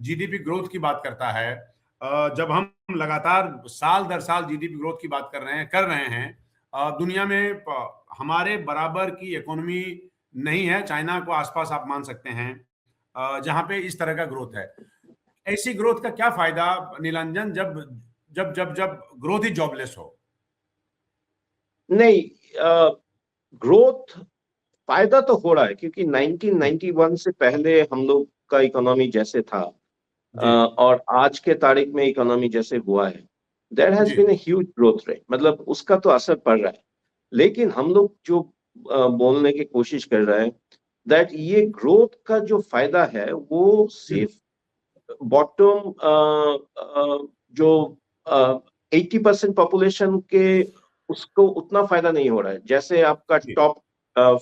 GDP growth की बात करता है, जब हम लगातार साल दर साल जीडीपी ग्रोथ की बात कर रहे हैं, दुनिया में हमारे बराबर की इकोनॉमी नहीं है। चाइना को आसपास आप मान सकते हैं, जहां पे इस तरह का ग्रोथ है। ऐसी ग्रोथ का क्या फायदा नीलांजन, जब जब जब जब ग्रोथ ही जॉबलेस हो? नहीं, ग्रोथ फायदा तो हो रहा है क्योंकि 1991 से पहले हम लोग का इकोनॉमी जैसे था जी। और आज के तारीख में इकोनॉमी जैसे हुआ है, देयर हैज जी। Been a huge growth rate, मतलब उसका तो असर पड़ रहा है। लेकिन हम लोग जो बोलने की कोशिश कर रहे हैं दैट ये ग्रोथ का जो फायदा है वो हम्म। सिर्फ बॉटम जो 80% पॉपुलेशन के उसको उतना फायदा नहीं हो रहा है जैसे आपका जी। टॉप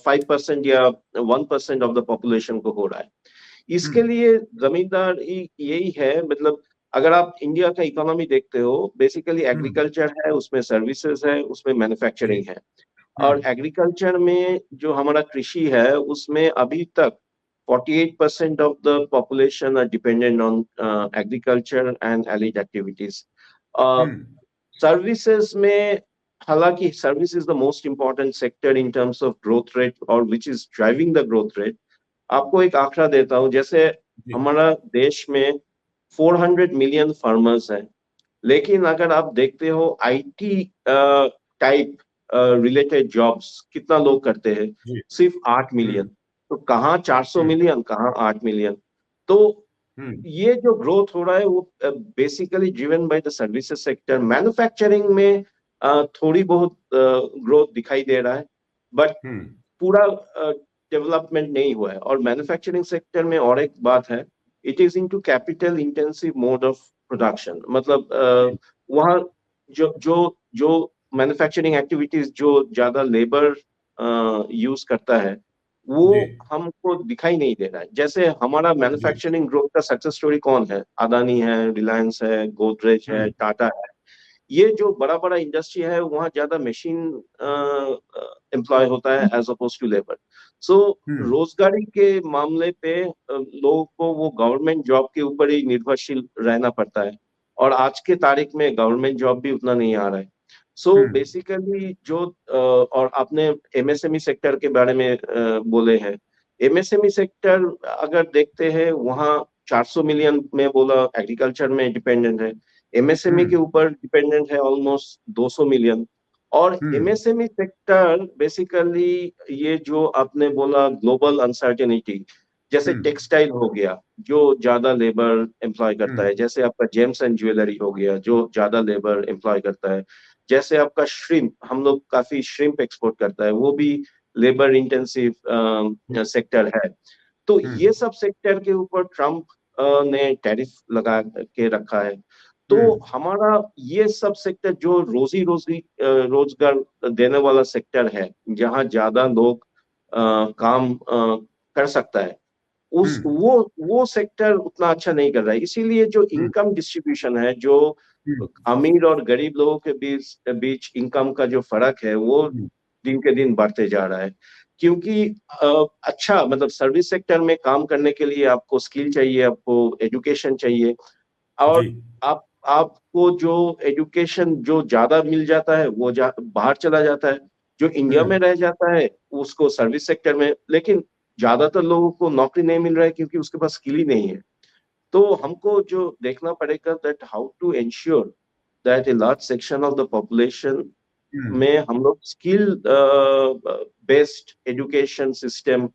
5% या 1% ऑफ द पॉपुलेशन को हो रहा है। इसके हम्म। लिए जमींदार यही है, मतलब अगर आप इंडिया का इकोनॉमी देखते हो, बेसिकली हम्म। एग्रीकल्चर है, उसमें सर्विसेज है, उसमें जी। मैन्युफैक्चरिंग है। और हम्म। एग्रीकल्चर में जो हमारा कृषि है उसमें अभी तक 48% of the population are dependent on agriculture and allied activities. Hmm. Services में, हालांकि service is the most important sector in terms of growth rate और which is driving the growth rate. आपको एक आंकड़ा देता हूँ, जैसे जी। हमारा देश में 400 मिलियन फार्मर्स हैं, लेकिन अगर आप देखते हो आईटी टाइप रिलेटेड जॉब्स कितना लोग करते हैं, जी। सिर्फ 8 मिलियन। हम्म। तो कहाँ 400 हम्म। मिलियन, कहाँ 8 मिलियन। तो हम्म। ये जो ग्रोथ हो रहा है वो basically driven by the services sector. Manufacturing में थोड़ी बहुत ग्रोथ दिखाई दे रहा है, बट हम्म। पूरा डेवलपमेंट नहीं हुआ है। और मैन्युफैक्चरिंग सेक्टर में और एक बात है, it is into capital intensive mode of production, मतलब जी। वहाँ जो जो जो मैन्युफैक्चरिंग एक्टिविटीज जो ज्यादा लेबर यूज करता है वो जी। हमको दिखाई नहीं दे रहा है। जैसे हमारा जी। मैन्युफैक्चरिंग ग्रोथ का सक्सेस स्टोरी कौन है? अदानी है, रिलायंस है, गोदरेज है, हम्म। टाटा है। ये जो बड़ा बड़ा इंडस्ट्री है वहाँ ज्यादा मशीन एम्प्लॉय होता है एज अपोज टू लेबर। सो हम्म। रोजगारी के मामले पे लोगों को वो गवर्नमेंट जॉब के ऊपर ही निर्भरशील रहना पड़ता है, और आज के तारीख में गवर्नमेंट जॉब भी उतना नहीं आ रहा है। सो हम्म। बेसिकली जो और आपने एमएसएमई सेक्टर के बारे में बोले हैं। एमएसएमई सेक्टर अगर देखते हैं वहाँ 400 मिलियन में बोला एग्रीकल्चर में डिपेंडेंट है, एमएसएमई के हम्म। ऊपर डिपेंडेंट है ऑलमोस्ट 200 मिलियन। और हम्म। एमएसएमई सेक्टर बेसिकली ये जो आपने बोला ग्लोबल अनसर्टेनिटी, जैसे हम्म। टेक्सटाइल हो गया जो ज्यादा लेबर एम्प्लॉय करता हम्म। है, जैसे आपका जेम्स एंड ज्वेलरी हो गया जो ज्यादा लेबर एम्प्लॉय करता है, जैसे आपका श्रिम्प, हम लोग काफी श्रिम्प एक्सपोर्ट करता है, वो भी लेबर इंटेंसिव सेक्टर है। तो ये हम्म। सब सेक्टर के ऊपर ट्रम्प ने टैरिफ लगा के रखा है। तो हम्म। हमारा ये सब सेक्टर जो रोजी रोजी रोजगार देने वाला सेक्टर है, जहाँ ज्यादा लोग काम कर सकता है, उस हम्म। वो सेक्टर उतना अच्छा नहीं कर रहा है। इसीलिए जो हम्म। इनकम डिस्ट्रीब्यूशन है, जो हम्म। अमीर और गरीब लोगों के बीच बीच इनकम का जो फर्क है वो हम्म। दिन के दिन बढ़ते जा रहा है। क्योंकि अच्छा, मतलब सर्विस सेक्टर में काम करने के लिए आपको स्किल चाहिए, आपको एजुकेशन चाहिए। जी। और आपको जो एजुकेशन जो ज्यादा मिल जाता है वो बाहर चला जाता है, जो इंडिया में हम्म। रह जाता है उसको सर्विस सेक्टर में। लेकिन ज्यादातर लोगों को नौकरी नहीं मिल रहा है क्योंकि उसके पास स्किल ही नहीं है। तो हमको जो देखना पड़ेगा that how to ensure that a large section of the population hmm. में हम लोग स्किल बेस्ड एजुकेशन सिस्टम